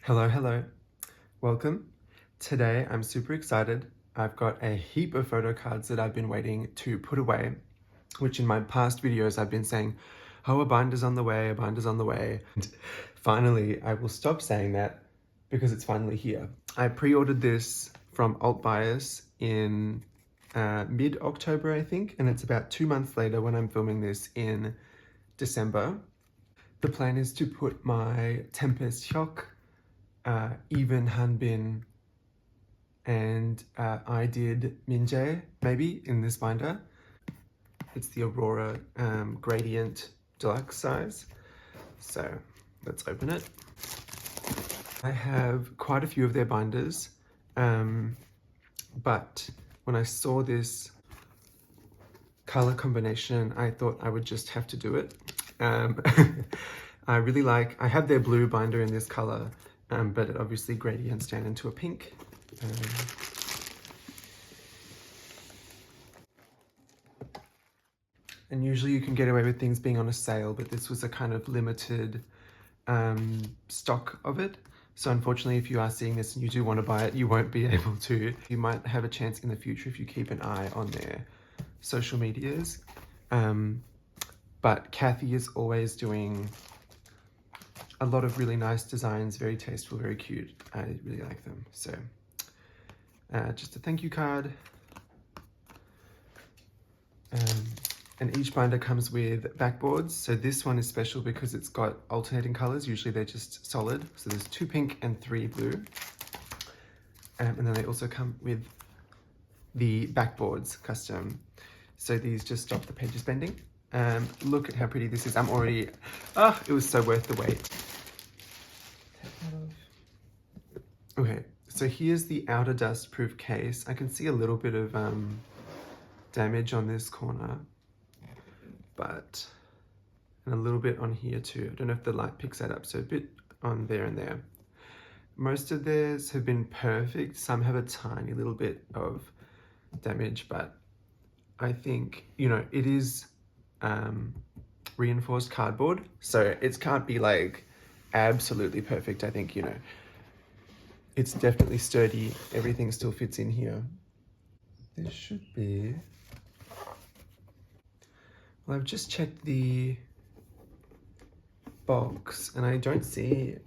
Hello. Welcome. Today I'm super excited. I've got a heap of photo cards that I've been waiting to put away, which in my past videos I've been saying, oh, a binder's on the way, a binder's on the way. And finally, I will stop saying that because it's finally here. I pre-ordered this from Ultbias in mid-October, I think, and it's about 2 months later when I'm filming this in December. The plan is to put my Tempest Hyuk, Evnne Hanbin, and IDID Minjae maybe in this binder. It's the Aurora Gradient Deluxe size. So let's open it. I have quite a few of their binders, but when I saw this color combination, I thought I would just have to do it. I have their blue binder in this color, but it obviously gradients down into a pink. And usually you can get away with things being on a sale, but this was a kind of limited stock of it. So unfortunately, if you are seeing this and you do want to buy it, you won't be able to. You might have a chance in the future if you keep an eye on their social medias. But Kathy is always doing a lot of really nice designs, very tasteful, very cute. I really like them. So just a thank you card. And each binder comes with backboards. So this one is special because it's got alternating colors. Usually they're just solid. So there's 2 pink and 3 blue. And then they also come with the backboards custom. So these just stop the pages bending. Look at how pretty this is. I'm already, it was so worth the wait. Okay, so here's the outer dust proof case. I can see a little bit of damage on this corner, and a little bit on here too. I don't know if the light picks that up, so a bit on there and there. Most of theirs have been perfect. Some have a tiny little bit of damage, but I think, it is reinforced cardboard, so it can't be like absolutely perfect. I think, it's definitely sturdy. Everything still fits in here. There should be... Well, I've just checked the box and I don't see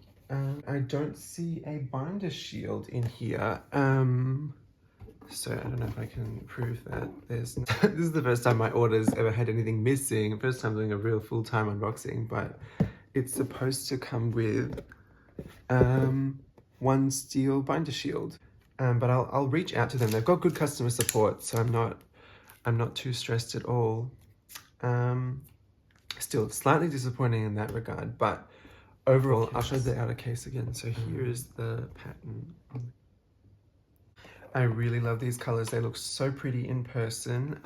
a binder shield in here. So I don't know if I can prove that. This is the first time my order's ever had anything missing. First time doing a real full-time unboxing, but it's supposed to come with one steel binder shield. But I'll reach out to them. They've got good customer support, so I'm not too stressed at all. Still slightly disappointing in that regard, but overall, I'll show the outer case again. So here is the pattern. I really love these colors. They look so pretty in person.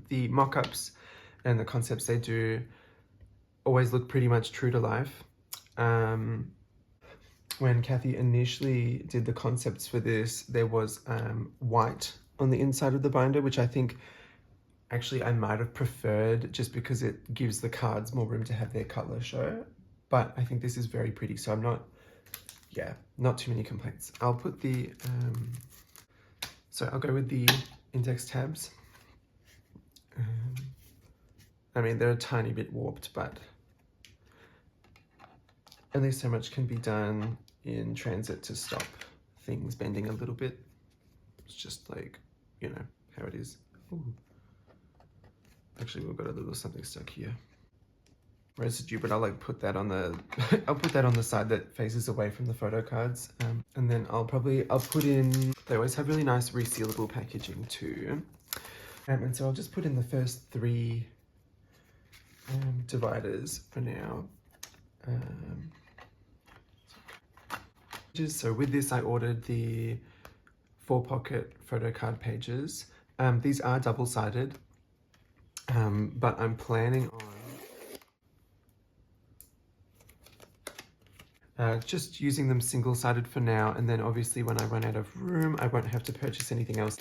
The mock-ups and the concepts they do always look pretty much true to life. When Kathy initially did the concepts for this, there was white on the inside of the binder, which I think actually I might have preferred just because it gives the cards more room to have their color show. But I think this is very pretty, so I'm not too many complaints. I'll put the... So I'll go with the index tabs. I mean, they're a tiny bit warped, but at least so much can be done in transit to stop things bending a little bit. It's just like, how it is. Ooh. Actually, we've got a little something stuck here. Residue, but I'll put that on the I'll put that on the side that faces away from the photo cards, and then I'll put in, they always have really nice resealable packaging too, and so I'll just put in the first 3 dividers for now. So with this I ordered the 4-pocket photo card pages. These are double-sided, but I'm planning on just using them single-sided for now, and then obviously when I run out of room, I won't have to purchase anything else.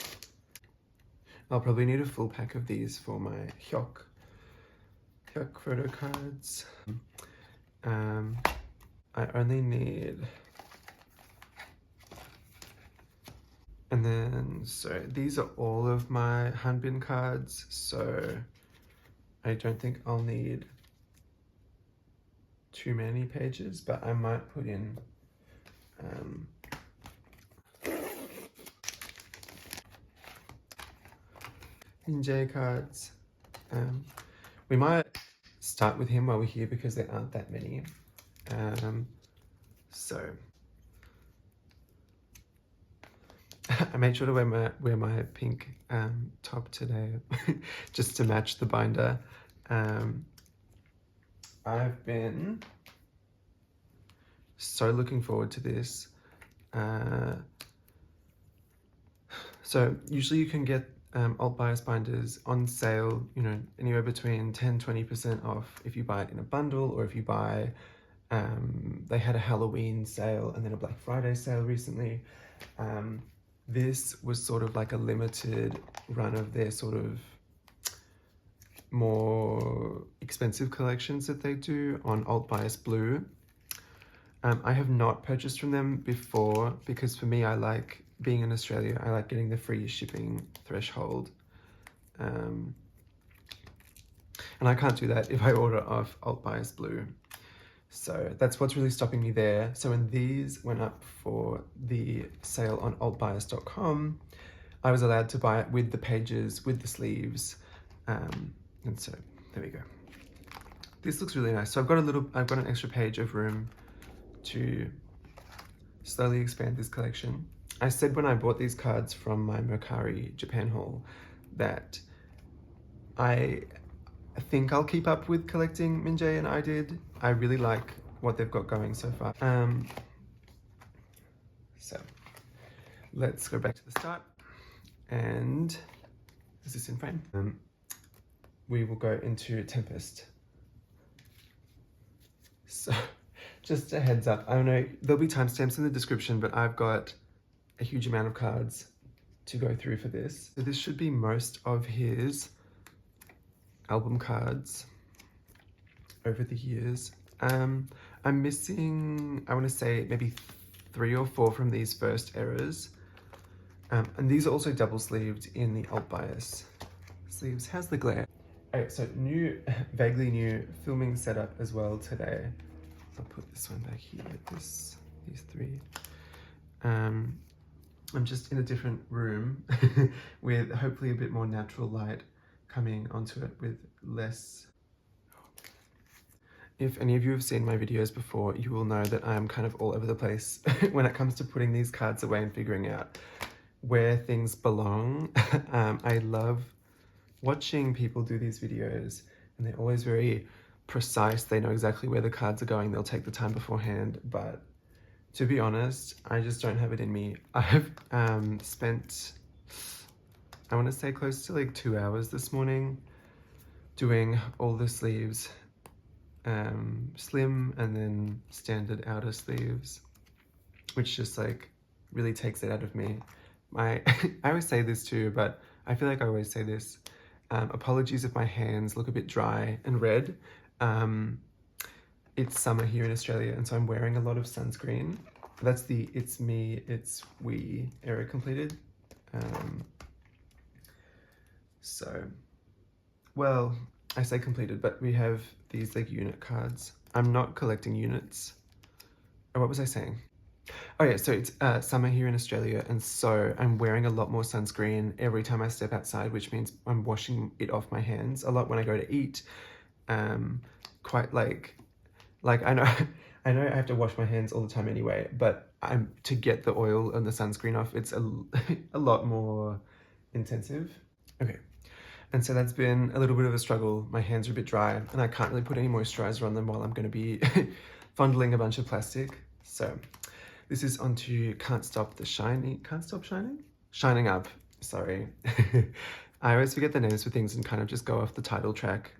I'll probably need a full pack of these for my Hyuk photo cards. I only need And then, so these are all of my Hanbin cards, so I don't think I'll need too many pages, but I might put in Minjae cards. We might start with him while we're here because there aren't that many. So I made sure to wear my pink top today just to match the binder. I've been so looking forward to this. So usually you can get Ultbias binders on sale, you know, anywhere between 10-20% off if you buy it in a bundle, or if you buy, they had a Halloween sale and then a Black Friday sale recently. This was sort of like a limited run of their sort of more expensive collections that they do on Ultbias Blue. I have not purchased from them before because for me, I like being in Australia, I like getting the free shipping threshold. And I can't do that if I order off Ultbias Blue. So that's what's really stopping me there. So when these went up for the sale on ultbias.com, I was allowed to buy it with the pages, with the sleeves. And so there we go. This looks really nice. So I've got an extra page of room to slowly expand this collection. I said when I bought these cards from my Mercari Japan haul that I think I'll keep up with collecting Minjae and IDID. I really like what they've got going so far. So let's go back to the start. And is this in frame? We will go into Tempest. So just a heads up, I don't know, there'll be timestamps in the description, but I've got a huge amount of cards to go through for this. So this should be most of his album cards over the years. I'm missing, I want to say maybe 3 or 4 from these first eras. And these are also double sleeved in the Ultbias sleeves. How's the glare? Okay, so vaguely new filming setup as well today. I'll put this one back here, these 3. I'm just in a different room with hopefully a bit more natural light coming onto it with less. If any of you have seen my videos before, you will know that I'm kind of all over the place when it comes to putting these cards away and figuring out where things belong. I love watching people do these videos and they're always very precise. They know exactly where the cards are going. They'll take the time beforehand, but to be honest, I just don't have it in me. I've spent, I want to say close to like 2 hours this morning doing all the sleeves, slim and then standard outer sleeves, which just like really takes it out of me. I always say this too, but I feel like I always say this. Apologies if my hands look a bit dry and red. It's summer here in Australia, and so I'm wearing a lot of sunscreen. That's the It's Me, It's We era completed. So, well, I say completed, but we have these like unit cards. I'm not collecting units. Oh, what was I saying? Oh yeah, so it's summer here in Australia, and so I'm wearing a lot more sunscreen every time I step outside, which means I'm washing it off my hands a lot when I go to eat. Quite like I know I have to wash my hands all the time anyway, but to get the oil and the sunscreen off, it's a lot more intensive. Okay, and so that's been a little bit of a struggle. My hands are a bit dry, and I can't really put any moisturizer on them while I'm going to be fondling a bunch of plastic. So this is onto Can't Stop Shining Up, sorry. I always forget the names for things and kind of just go off the title track.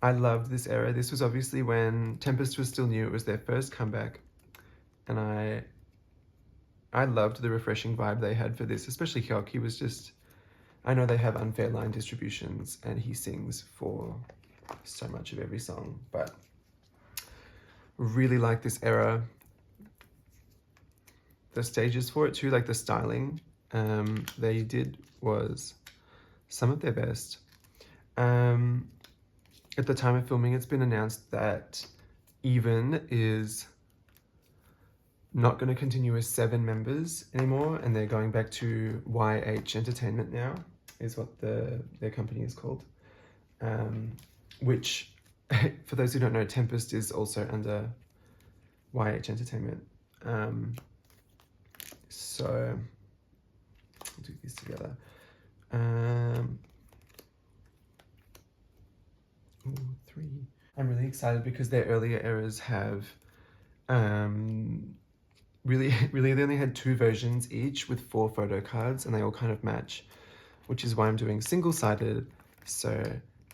I loved this era. This was obviously when Tempest was still new. It was their first comeback. And I loved the refreshing vibe they had for this, especially Hyuk. He was just, I know they have unfair line distributions and he sings for so much of every song, but really like this era. the stages for it too, like the styling they did was some of their best. At the time of filming, it's been announced that Evnne is not going to continue as 7 members anymore, and they're going back to YH Entertainment now, is what their company is called. Which, for those who don't know, Tempest is also under YH Entertainment. So, we'll do these together. Ooh, 3. I'm really excited because their earlier eras have really they only had 2 versions each with 4 photo cards, and they all kind of match, which is why I'm doing single-sided, so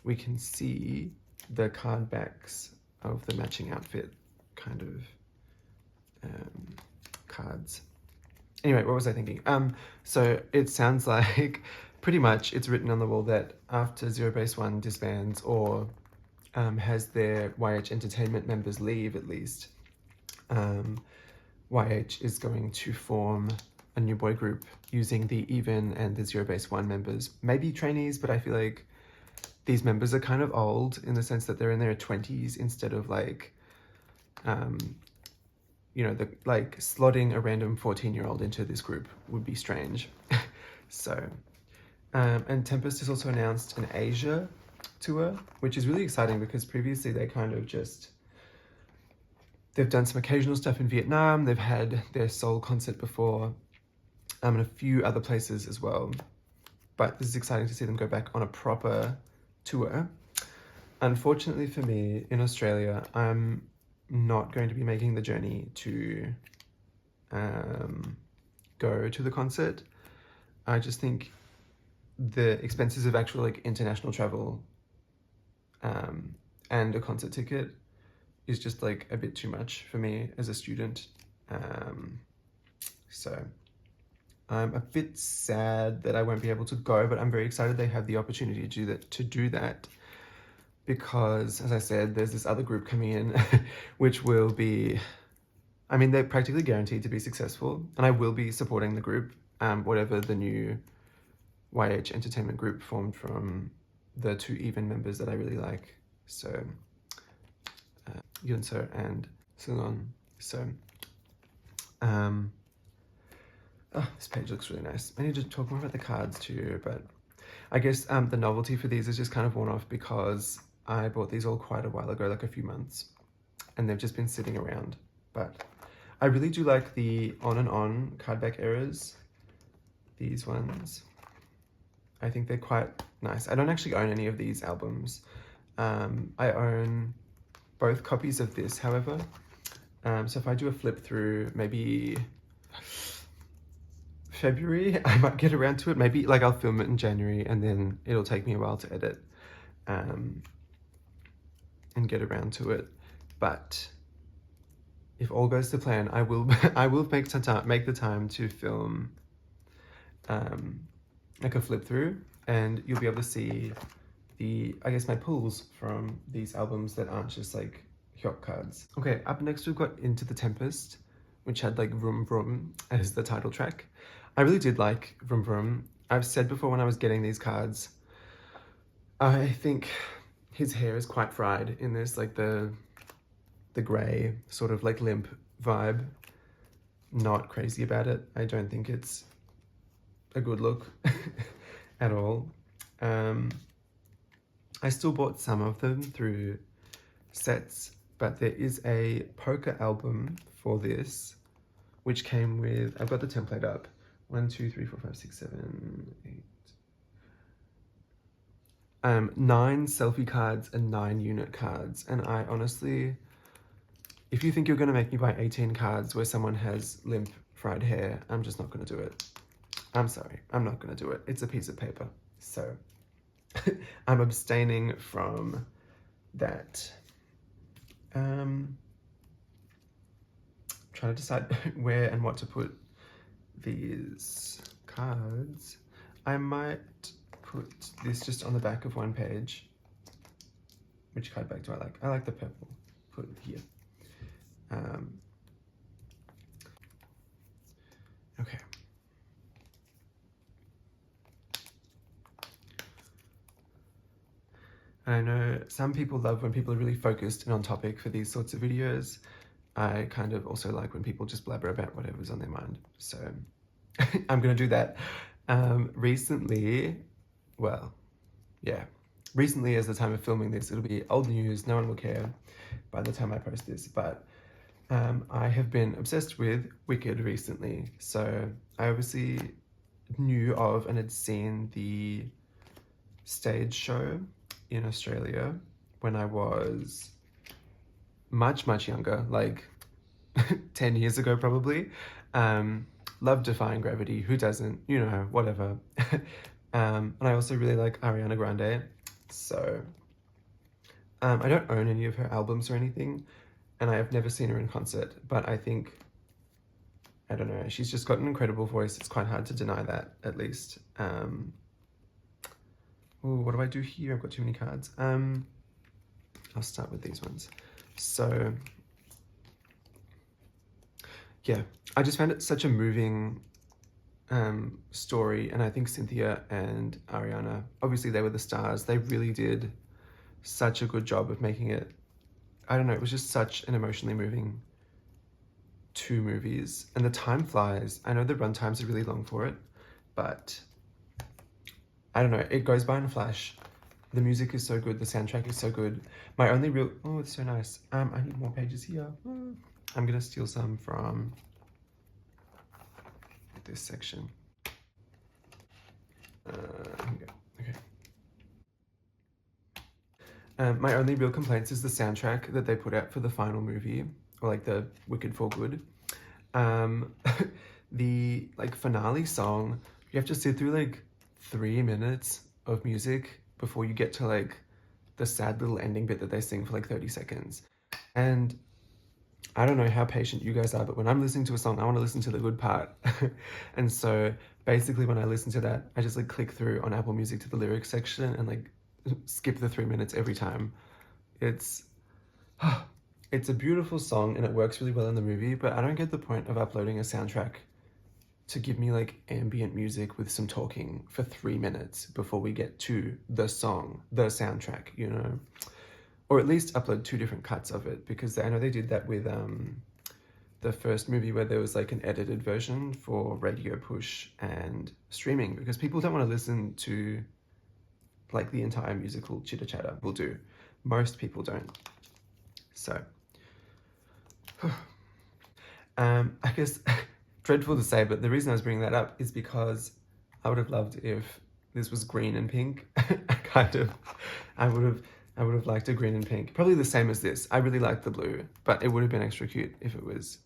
we can see the card backs of the matching outfit kind of cards. Anyway, what was I thinking? So it sounds like pretty much it's written on the wall that after Zero Base One disbands or has their YH Entertainment members leave, at least, YH is going to form a new boy group using the Evnne and the Zero Base One members. Maybe trainees, but I feel like these members are kind of old in the sense that they're in their 20s instead of like, you know, like slotting a random 14-year-old into this group would be strange. So, and Tempest has also announced an Asia tour, which is really exciting because previously they kind of just, they've done some occasional stuff in Vietnam, they've had their Seoul concert before, and a few other places as well. But this is exciting to see them go back on a proper tour. Unfortunately for me, in Australia, I'm not going to be making the journey to go to the concert. I just think the expenses of actual like international travel and a concert ticket is just like a bit too much for me as a student. So I'm a bit sad that I won't be able to go, but I'm very excited they have the opportunity to do that because, as I said, there's this other group coming in which will be, I mean, they're practically guaranteed to be successful, and I will be supporting the group, whatever the new YH Entertainment group formed from the 2 Evnne members that I really like. So, Yunso and Sungwon. So, this page looks really nice. I need to talk more about the cards too, but I guess the novelty for these is just kind of worn off because I bought these all quite a while ago, like a few months, and they've just been sitting around. But I really do like the on and on card back errors, these ones. I think they're quite nice. I don't actually own any of these albums. I own both copies of this, however. So if I do a flip through, maybe February, I might get around to it. Maybe like I'll film it in January and then it'll take me a while to edit and get around to it. But if all goes to plan, I will make the time to film like a flip through, and you'll be able to see I guess my pulls from these albums that aren't just like Hyuk cards. Okay, up next we've got Into the Tempest, which had like Vroom Vroom as the title track. I really did like Vroom Vroom. I've said before when I was getting these cards, I think his hair is quite fried in this, like the grey sort of like limp vibe. Not crazy about it. I don't think it's a good look at all. I still bought some of them through sets, but there is a poker album for this, which came with, I've got the template up, 1, 2, 3, 4, 5, 6, 7, 8. 9 selfie cards and 9 unit cards, and I honestly, if you think you're going to make me buy 18 cards where someone has limp fried hair, I'm just not going to do it. I'm sorry, I'm not going to do it. It's a piece of paper, so I'm abstaining from that. Trying to decide where and what to put these cards. I might put this just on the back of one page. Which card back do I like? I like the purple. Put it here. And I know some people love when people are really focused and on topic for these sorts of videos. I kind of also like when people just blabber about whatever's on their mind. So I'm gonna do that. Recently, well, yeah, recently as the time of filming this, it'll be old news, no one will care by the time I post this, but I have been obsessed with Wicked recently. So I obviously knew of and had seen the stage show in Australia when I was much younger, like 10 years ago probably. Love Defying Gravity, who doesn't, you know, whatever. And I also really like Ariana Grande, so I don't own any of her albums or anything, and I have never seen her in concert, but I think, I don't know, she's just got an incredible voice. It's quite hard to deny that, at least. Ooh, what do I do here? I've got too many cards. I'll start with these ones. So, yeah, I just found it such a moving story, and I think Cynthia and Ariana, obviously they were the stars. They really did such a good job of making it, I don't know, it was just such an emotionally moving two movies, and the time flies. I know the run times are really long for it, but I don't know, it goes by in a flash. The music is so good, the soundtrack is so good. My only real, oh, it's so nice. I need more pages here. I'm gonna steal some from this section. Here we go. Okay. My only real complaints is the soundtrack that they put out for the final movie, or like the Wicked for Good. The like finale song, you have to sit through like 3 minutes of music before you get to like the sad little ending bit that they sing for like 30 seconds. And I don't know how patient you guys are, but when I'm listening to a song, I want to listen to the good part. And so basically when I listen to that, I just like click through on Apple Music to the lyrics section and like skip the 3 minutes every time. It's a beautiful song and it works really well in the movie, but I don't get the point of uploading a soundtrack to give me like ambient music with some talking for 3 minutes before we get to the song, the soundtrack, you know? Or at least upload 2 different cuts of it, because I know they did that with the first movie where there was like an edited version for radio push and streaming, because people don't want to listen to like the entire musical chitter chatter. Will do. Most people don't. So, I guess dreadful to say, but the reason I was bringing that up is because I would have loved if this was green and pink. I would have liked a green and pink, probably the same as this. I really like the blue, but it would have been extra cute if it was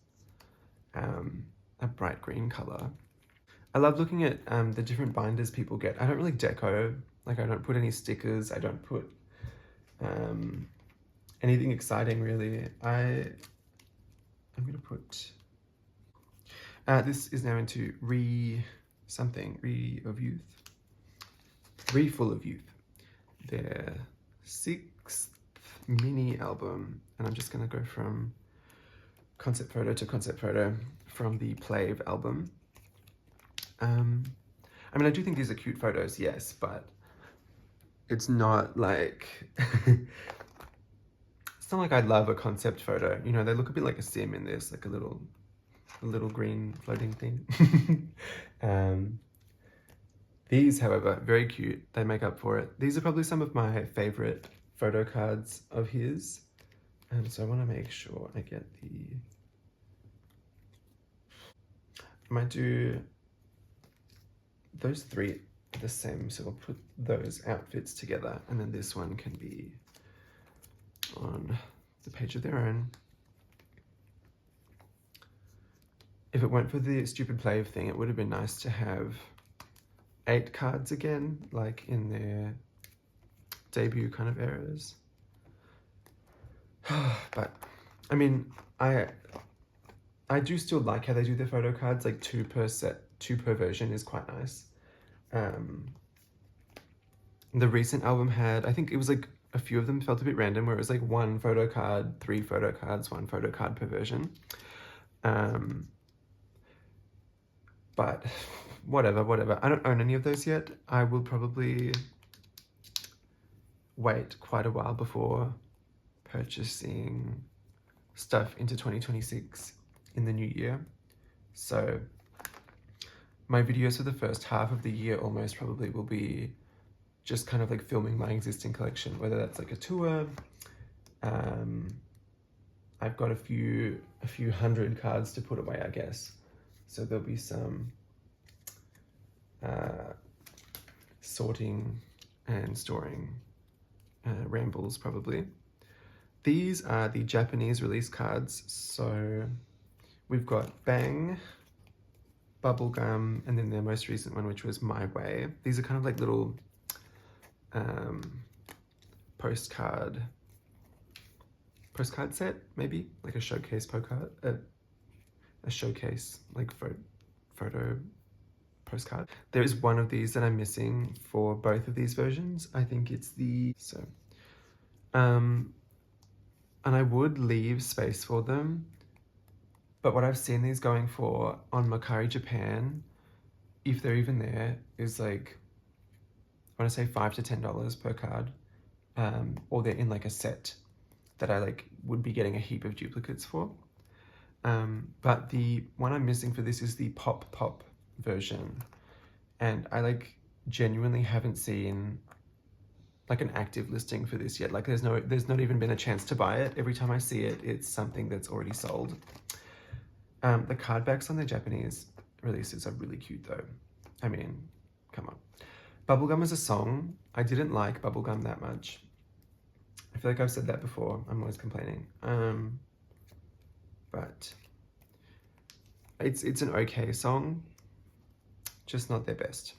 a bright green color. I love looking at the different binders people get. I don't really deco, like I don't put any stickers, I don't put anything exciting really. I'm gonna put, this is now into Re of Youth. Re Full of Youth. Their 6th mini album, and I'm just gonna go from concept photo to concept photo from the Plave album. I mean, I do think these are cute photos, yes, but it's not like it's not like I love a concept photo. You know, they look a bit like a sim in this, like a little green floating thing. These, however, very cute. They make up for it. These are probably some of my favorite photo cards of his. So I want to make sure I get I might do those 3 the same, so I'll put those outfits together, and then this one can be on the page of their own. If it weren't for the stupid Plave thing, it would have been nice to have 8 cards again, like in their debut kind of eras. But I mean, I do still like how they do their photo cards, like 2 per set, 2 per version is quite nice. The recent album had, I think it was like a few of them felt a bit random, where it was like 1 photo card, 3 photo cards, 1 photo card per version. But whatever. I don't own any of those yet. I will probably wait quite a while before purchasing stuff into 2026 in the new year. So my videos for the first half of the year almost probably will be just kind of like filming my existing collection, whether that's like a tour. I've got a few hundred cards to put away, I guess. So there'll be some sorting and storing rambles probably. These are the Japanese release cards. So we've got Bang, Bubblegum, and then their most recent one, which was My Way. These are kind of like little postcard set, maybe like a showcase postcard, a showcase like photo postcard. There is one of these that I'm missing for both of these versions. I think it's the and I would leave space for them, but what I've seen these going for on Mercari Japan, if they're even there, is like, I want to say $5 to $10 per card, or they're in like a set that I like would be getting a heap of duplicates for. But the one I'm missing for this is the pop version, and I like genuinely haven't seen like an active listing for this yet. Like there's not even been a chance to buy it. Every time I see it, it's something that's already sold. The card backs on the Japanese releases are really cute though. I mean, come on. Bubblegum is a song. I didn't like Bubblegum that much. I feel like I've said that before. I'm always complaining. But it's an okay song, just not their best.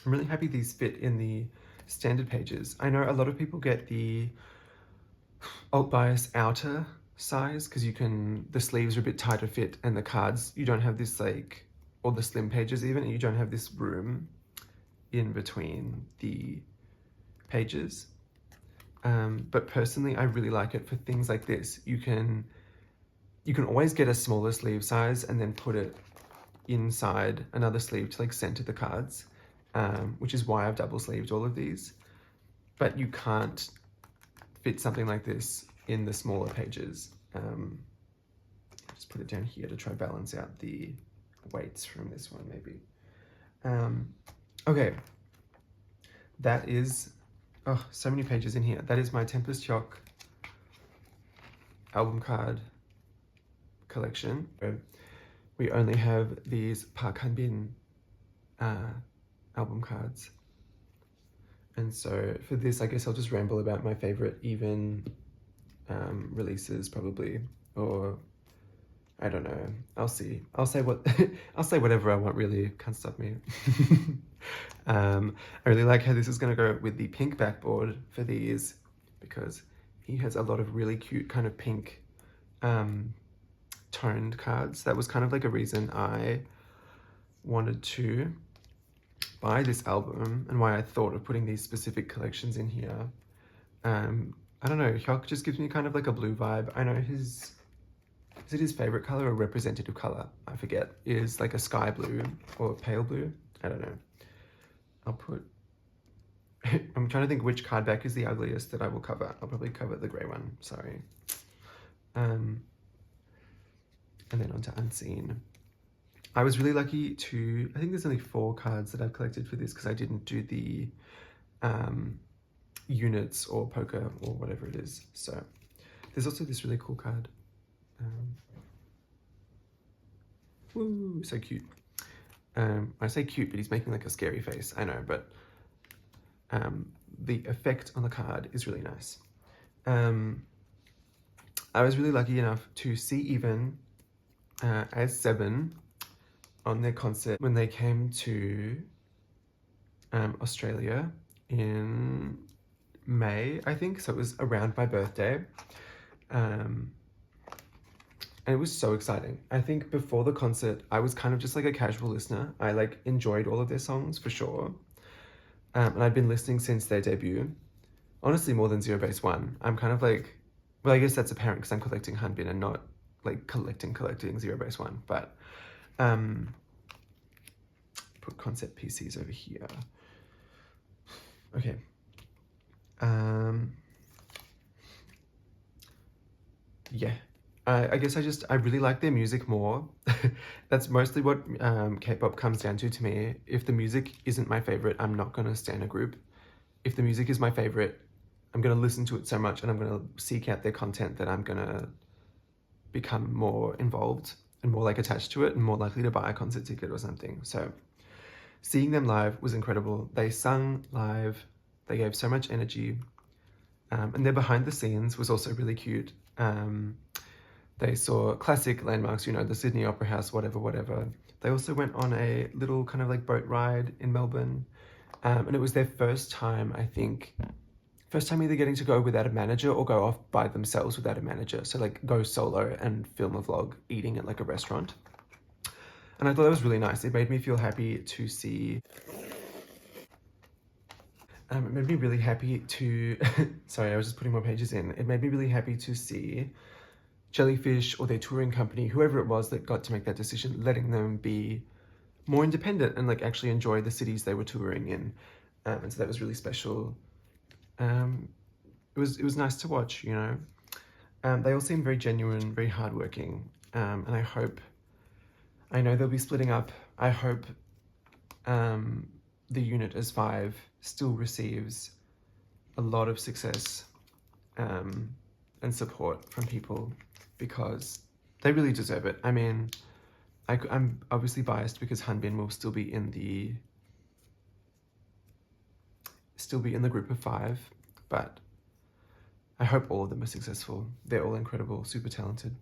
I'm really happy these fit in the standard pages. I know a lot of people get the Ultbias outer size because the sleeves are a bit tighter fit, and the cards, you don't have this like, or the slim pages even, and you don't have this room in between the pages. But personally, I really like it for things like this. You can always get a smaller sleeve size and then put it inside another sleeve to like center the cards, which is why I've double sleeved all of these. But you can't fit something like this in the smaller pages. Just put it down here to try balance out the weights from this one maybe. Okay, that is, oh, so many pages in here. That is my Tempest Hyuk album card collection. We only have these Park Hanbin album cards. And so for this, I guess I'll just ramble about my favorite Evnne releases probably, or I don't know. I'll see. I'll say whatever I want, really. Can't stop me. I really like how this is going to go with the pink backboard for these, because he has a lot of really cute kind of pink toned cards. That was kind of like a reason I wanted to buy this album and why I thought of putting these specific collections in here. I don't know, Hyuk just gives me kind of like a blue vibe. I know is it his favorite color or representative color? I forget. Is like a sky blue or pale blue? I don't know. I'll put, I'm trying to think which card back is the ugliest that I will cover. I'll probably cover the gray one, sorry. And then onto Unseen. I was really lucky to, I think there's only 4 cards that I've collected for this because I didn't do the units or poker or whatever it is. So there's also this really cool card. Woo, so cute. I say cute, but he's making like a scary face. I know, but the effect on the card is really nice. I was really lucky enough to see Evnne as 7 on their concert when they came to Australia in May, I think. So it was around my birthday. And it was so exciting. I think before the concert, I was kind of just like a casual listener. I like enjoyed all of their songs for sure. And I've been listening since their debut. Honestly, more than Zero Base One. I'm kind of like, well, I guess that's apparent because I'm collecting Hanbin and not like collecting Zero Base One. But put concept PCs over here. Okay. Yeah. I guess I really like their music more. That's mostly what K-pop comes down to me. If the music isn't my favorite, I'm not gonna stan a group. If the music is my favorite, I'm gonna listen to it so much and I'm gonna seek out their content that I'm gonna become more involved and more like attached to it and more likely to buy a concert ticket or something. So seeing them live was incredible. They sung live, they gave so much energy, and their behind the scenes was also really cute. They saw classic landmarks, you know, the Sydney Opera House, whatever. They also went on a little kind of like boat ride in Melbourne. And it was their first time, I think, either getting to go without a manager or go off by themselves without a manager. So like go solo and film a vlog eating at like a restaurant. And I thought that was really nice. It made me feel happy to see. It made me really happy to, sorry, I was just putting more pages in. It made me really happy to see Jellyfish or their touring company, whoever it was that got to make that decision, letting them be more independent and like actually enjoy the cities they were touring in. And so that was really special. It was nice to watch, you know. They all seem very genuine, very hardworking, and I know they'll be splitting up. I hope the unit as 5 still receives a lot of success and support from people because they really deserve it. I mean, I'm obviously biased because Hanbin will still be in the group of 5, but I hope all of them are successful. They're all incredible, super talented.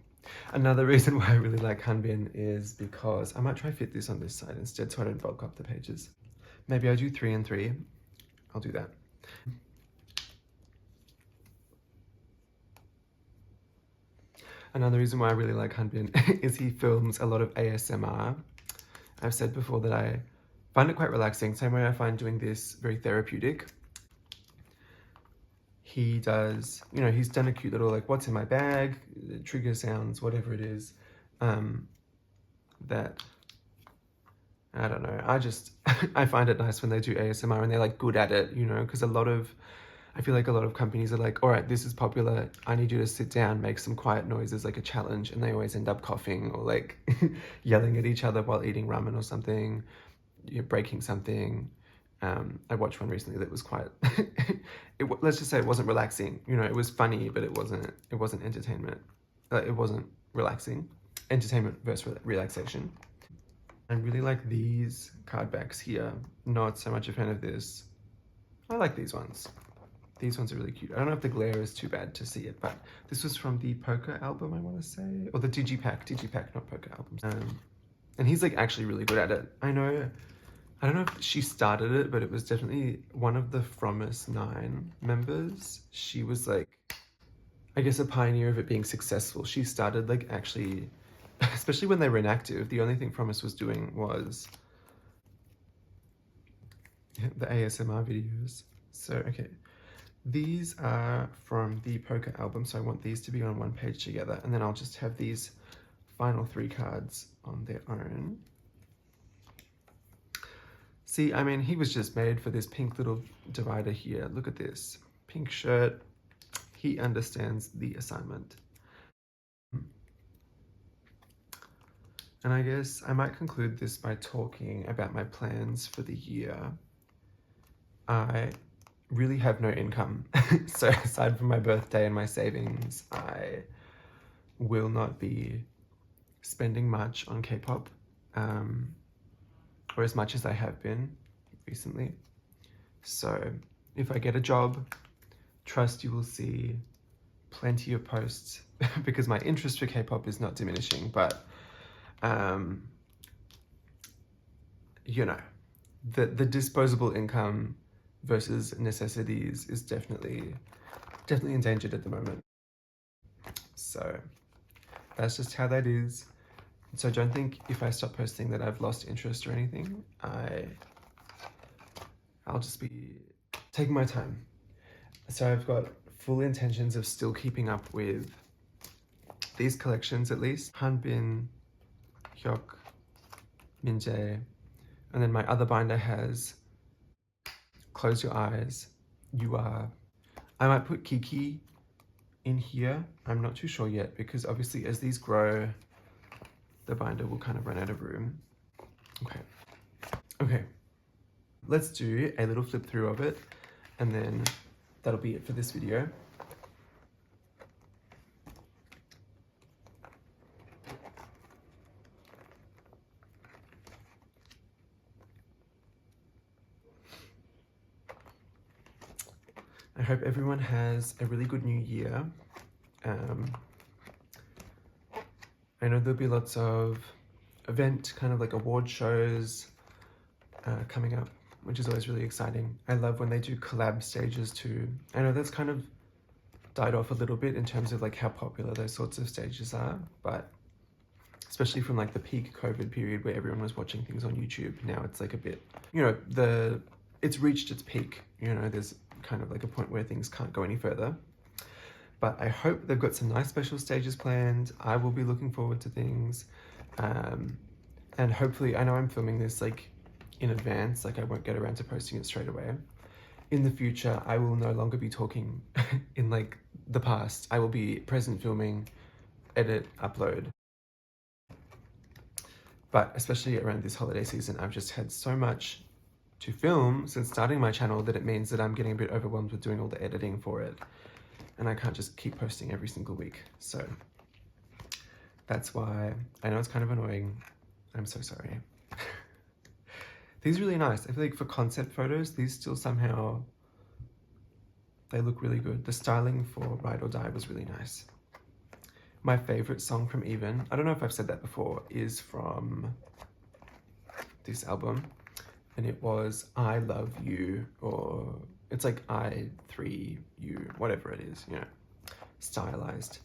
Another reason why I really like Hanbin is because I might try fit this on this side instead so I don't bulk up the pages. Maybe I do 3 and 3. I'll do that. Another reason why I really like Hanbin is he films a lot of ASMR. I've said before that I find it quite relaxing, same way I find doing this very therapeutic. He does, you know, he's done a cute little like what's in my bag, trigger sounds, whatever it is, that, I don't know, I find it nice when they do ASMR and they're like good at it, you know, because I feel like a lot of companies are like, all right, this is popular, I need you to sit down, make some quiet noises like a challenge, and they always end up coughing or like yelling at each other while eating ramen or something, you're breaking something. I watched one recently that was quite, let's just say it wasn't relaxing, you know, it was funny, but it wasn't entertainment, it wasn't relaxing. Entertainment versus relaxation. I really like these card backs here, not so much a fan of this. I like these ones. These ones are really cute. I don't know if the glare is too bad to see it, but this was from the Poker album, I want to say, or the Digipack, not Poker albums. And he's like actually really good at it. I don't know if she started it, but it was definitely one of the Fromus 9 members. She was like, I guess, a pioneer of it being successful. She started like actually, especially when they were inactive, the only thing Fromus was doing was the ASMR videos. So, okay. These are from the Poker album, so I want these to be on one page together, and then I'll just have these final 3 cards on their own. See, I mean, he was just made for this pink little divider here. Look at this. Pink shirt. He understands the assignment. And I guess I might conclude this by talking about my plans for the year. I really have no income. So aside from my birthday and my savings, I will not be spending much on K-pop, or as much as I have been recently. So if I get a job, trust you will see plenty of posts because my interest for K-pop is not diminishing, but you know, the disposable income versus necessities is definitely endangered at the moment. So that's just how that is. So don't think if I stop posting that I've lost interest or anything. I'll just be taking my time. So I've got full intentions of still keeping up with these collections at least. Hanbin, Hyuk, Minjae, and then my other binder has close your eyes, you are... I might put Kiki in here. I'm not too sure yet, because obviously as these grow, the binder will kind of run out of room. Okay, let's do a little flip through of it, and then that'll be it for this video. I hope everyone has a really good new year. I know there'll be lots of event, kind of like award shows coming up, which is always really exciting. I love when they do collab stages too. I know that's kind of died off a little bit in terms of like how popular those sorts of stages are, but especially from like the peak COVID period where everyone was watching things on YouTube, now it's like a bit, you know, it's reached its peak, you know, there's kind of like a point where things can't go any further. But I hope they've got some nice special stages planned. I will be looking forward to things. And hopefully, I know I'm filming this like in advance, like I won't get around to posting it straight away. In the future, I will no longer be talking in like the past. I will be present filming, edit, upload. But especially around this holiday season, I've just had so much to film since starting my channel that it means that I'm getting a bit overwhelmed with doing all the editing for it. And I can't just keep posting every single week. So that's why I know it's kind of annoying. I'm so sorry. These are really nice. I feel like for concept photos, these still somehow, they look really good. The styling for Ride or Die was really nice. My favorite song from Evnne, I don't know if I've said that before, is from this album. And it was I Love You, or it's like I3U, whatever it is, you know, stylized.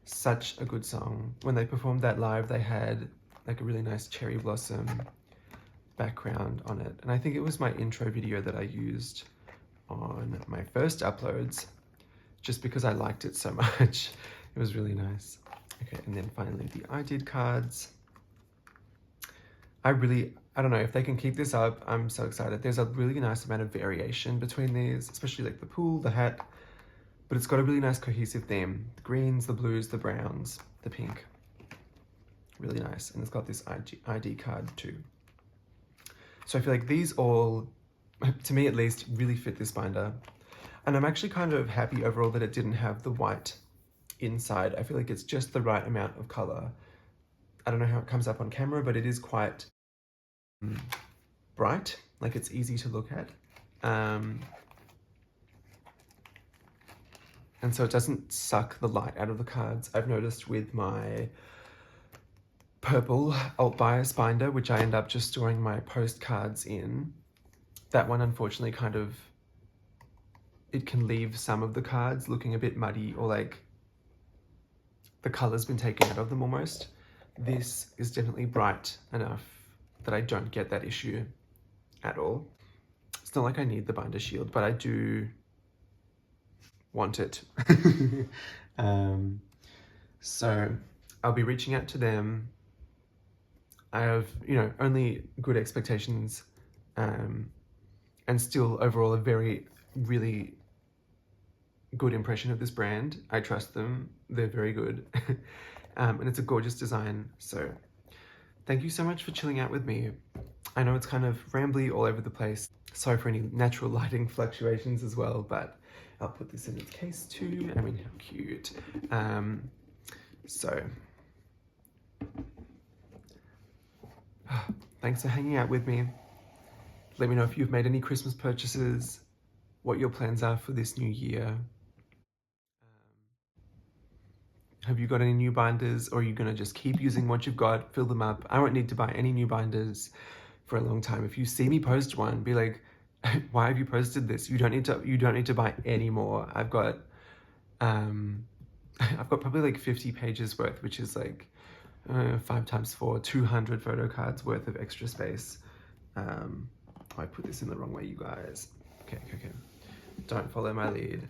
Such a good song. When they performed that live, they had like a really nice cherry blossom background on it. And I think it was my intro video that I used on my first uploads, just because I liked it so much. It was really nice. Okay, and then finally the IDID cards. I don't know, if they can keep this up, I'm so excited. There's a really nice amount of variation between these, especially like the pool, the hat, but it's got a really nice cohesive theme. The greens, the blues, the browns, the pink. Really nice. And it's got this ID card too. So I feel like these all, to me at least, really fit this binder. And I'm actually kind of happy overall that it didn't have the white inside. I feel like it's just the right amount of color. I don't know how it comes up on camera, but it is quite bright, like it's easy to look at. And so it doesn't suck the light out of the cards. I've noticed with my purple Ultbias binder, which I end up just storing my postcards in, that one unfortunately kind of, it can leave some of the cards looking a bit muddy, or like the color's been taken out of them almost. This is definitely bright enough that I don't get that issue at all. It's not like I need the binder shield, but I do want it. So I'll be reaching out to them. I have, you know, only good expectations, and still overall a very, really good impression of this brand. I trust them. They're very good. And it's a gorgeous design. So thank you so much for chilling out with me. I know it's kind of rambly all over the place. Sorry for any natural lighting fluctuations as well, but I'll put this in its case too. I mean, how cute. So thanks for hanging out with me. Let me know if you've made any Christmas purchases, what your plans are for this new year. Have you got any new binders, or are you gonna just keep using what you've got, fill them up? I won't need to buy any new binders for a long time. If you see me post one, be like, why have you posted this? You don't need to buy any more. I've got probably like 50 pages worth, which is like 5 times 4, 200 photo cards worth of extra space. I put this in the wrong way, you guys. Okay. Don't follow my lead.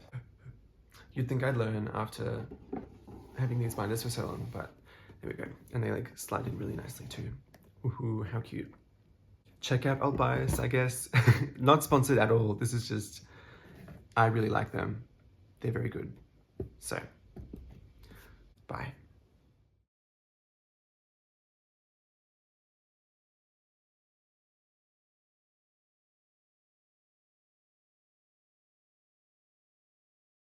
You'd think I'd learn after having these binders for so long, but there we go. And they like slide in really nicely too. Woohoo, how cute. check out Ultbias, I guess. Not sponsored at all. This is just, I really like them. They're very good. So, bye.